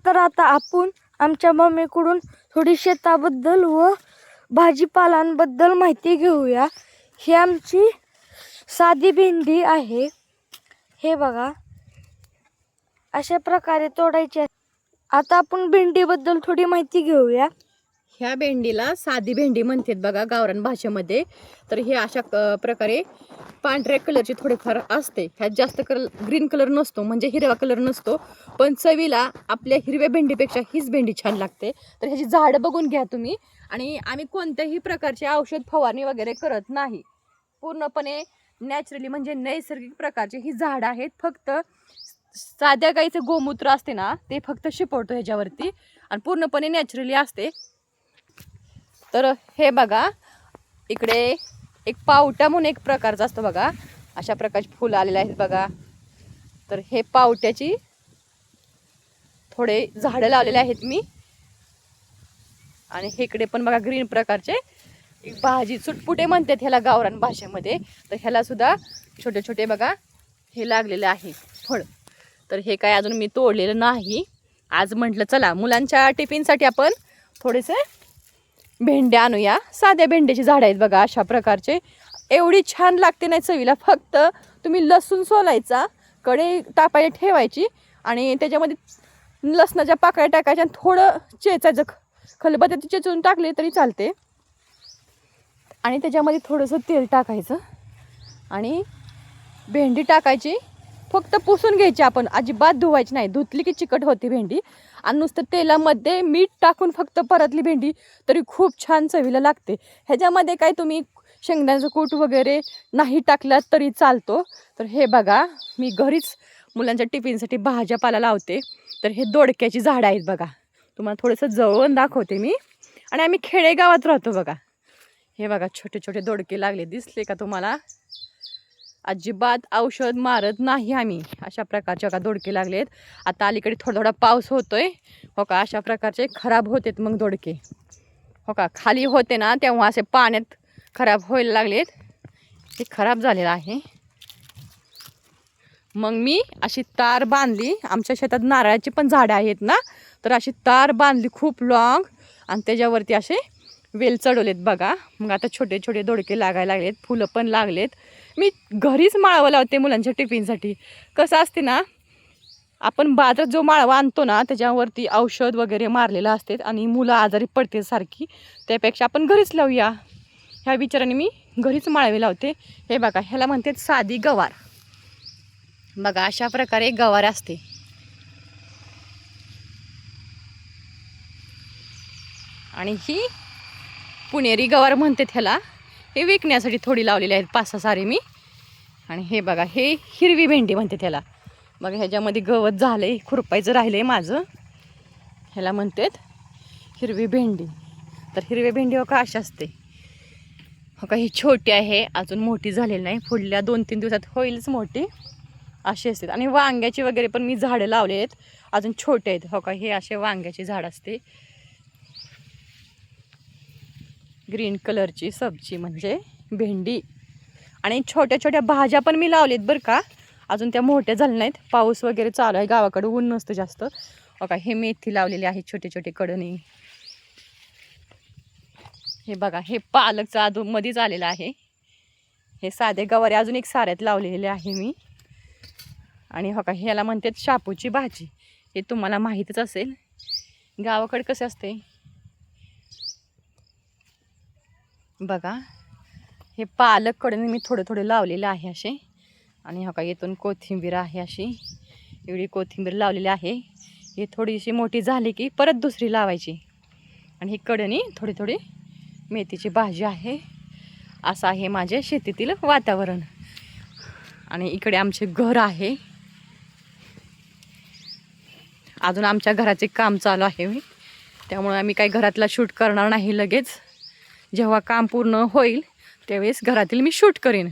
तर आता आपण आमच्या मम्मीकडून थोडी शेताबद्दल व भाजीपालांबद्दल माहिती घेऊया। ही आमची साधी भेंडी आहे। हे बघा, अशा प्रकारे तोडायची आहे। आता आपण भेंडीबद्दल थोडी माहिती घेऊया। ह्या भेंडीला साधी भेंडी म्हणतात बघा गावरान भाषेमध्ये। तर हे अशा प्रकारे पांढऱ्या कलरची थोडीफार असते। ह्यात जास्त ग्रीन कलर नसतो, म्हणजे हिरवा कलर नसतो, पण चवीला आपल्या हिरव्या भेंडीपेक्षा हीच भेंडी छान लागते। तर ह्याची झाडं बघून घ्या तुम्ही। आणि आम्ही कोणत्याही प्रकारचे औषध फवारणी वगैरे करत नाही, पूर्णपणे नॅचरली म्हणजे नैसर्गिक प्रकारची ही झाडं आहेत। फक्त साध्या गाईचं गोमूत्र असते ना, ते फक्त शिपडतो ह्याच्यावरती आणि पूर्णपणे नॅचरली असते। तर हे बघा, इकडे एक पावटा म्हणून एक प्रकारचा असतो बघा, अशा प्रकारचे फुलं आलेले आहेत बघा। तर हे पावट्याची थोडे झाडं लावलेले आहेत मी। आणि इकडे पण बघा ग्रीन प्रकारचे एक भाजी चुटपुटे म्हणतात ह्याला गावरान भाषेमध्ये। तर ह्याला सुद्धा छोटे छोटे बघा हे लागलेले आहे फळ। तर हे काय अजून मी तोडलेलं नाही। आज म्हटलं चला मुलांच्या टिफिनसाठी आपण थोडेसे भेंड्या आणूया। साध्या भेंड्याची झाडं आहेत बघा अशा प्रकारचे, एवढी छान लागते नाही चवीला। फक्त तुम्ही लसूण सोलायचा, कढई तापायला ठेवायची आणि त्याच्यामध्ये लसणाच्या पाकळ्या टाकायच्या आणि थोडं चेचायचं, खलबत्त्यात चेचून टाकले तरी चालते। आणि त्याच्यामध्ये थोडंसं तेल टाकायचं आणि भेंडी टाकायची, फक्त पुसून घ्यायची आपण, अजिबात धुवायची नाही। धुतली की चिकट होती भेंडी। आणि नुसतं तेलामध्ये मीठ टाकून फक्त परतली भेंडी तरी खूप छान चवीला लागते। ह्याच्यामध्ये काय तुम्ही शेंगदाण्याचं कूट वगैरे नाही टाकला तरी चालतो। तर हे बघा, मी घरीच मुलांच्या टिफिनसाठी भाज्यापाला लावते। तर हे दोडक्याची झाडं आहेत बघा, तुम्हाला थोडंसं जवळून दाखवते मी। आणि आम्ही खेडेगावात राहतो बघा। हे बघा छोटे छोटे दोडके लागले, दिसले का तुम्हाला? अजिबात औषध मारत नाही आम्ही। अशा प्रकारचे बघा दोडके लागलेत। आता अलीकडे थोडा थोडा पाऊस होतोय हो का, अशा प्रकारचे खराब होतेत मग दोडके हो का। खाली होते ना तेव्हा असे पाण्यात खराब व्हायला लागलेत, हे खराब झालेलं आहे। मग मी अशी तार बांधली, आमच्या शेतात नारळाची पण झाडं आहेत ना, तर अशी तार बांधली खूप लॉंग आणि त्याच्यावरती असे वेल चढवलेत बघा। मग आता छोटे छोटे दोडके लागायला लागलेत, फुलं पण लागलेत। मी घरीच माळवं लावते मुलांच्या टिफिनसाठी। कसं असते ना, आपण बाजारात जो माळवा आणतो ना त्याच्यावरती औषध वगैरे मारलेलं असते आणि मुलं आजारी पडते सारखी, त्यापेक्षा आपण घरीच लावूया ह्या विचाराने मी घरीच माळवे लावते। हे बघा, ह्याला म्हणतात साधी गवार बघा, अशा प्रकारे गवार असते। आणि ही पुणेरी गवार म्हणतात ह्याला। हे विकण्यासाठी थोडी लावलेली आहेत, 5-6 सारे मी। आणि हे बघा, हे हिरवी भेंडी म्हणते त्याला बघा। ह्याच्यामध्ये गवत झालंय, खुरपायचं राहिलंय माझं, ह्याला म्हणतात हिरवी भेंडी। तर हिरवी भेंडी हो का अशी असते हो का। ही छोटी आहे, अजून मोठी झालेली नाही, पुढल्या 2-3 दिवसात होईलच मोठी, अशी असते। आणि वांग्याची वगैरे पण मी झाडं लावले आहेत, अजून छोटे आहेत हो का। हे असे वांग्याची झाड असते, ग्रीन कलरची सब्जी म्हणजे भेंडी। आणि छोट्या छोट्या भाज्या पण मी लावलेत बरं का, अजून त्या मोठ्या झाल्या नाहीत, पाऊस वगैरे चालू आहे, गावाकडे ऊन नसतं जास्त हो का। हे मेथी लावलेली आहे, छोटे छोटे कडणी। हे बघा, हे पालकचं अजून मध्येच आलेलं आहे। हे साधे गवारे अजून एक साऱ्यात लावलेले आहे मी। आणि हो का, ह्याला म्हणतात शापूची भाजी, हे तुम्हाला माहीतच असेल गावाकडे कसं असते बघा। हे पालक कडे मी थोडे थोडे लावलेले आहे असे। आणि हो का, येथून कोथिंबीर आहे अशी, एवढी कोथिंबीर लावलेली आहे। ही थोडीशी मोठी झाली की परत दुसरी लावायची। आणि ही कडणी थोडी थोडी मेथीची भाजी आहे। असं आहे माझे शेतीतील वातावरण। आणि इकडे आमचे घर आहे, अजून आमच्या घराचे काम चालू आहे, त्यामुळे आम्ही काही घरातला शूट करणार नाही लगेच। जेव्हा काम पूर्ण होईल त्यावेळेस घरातील मी शूट करेन।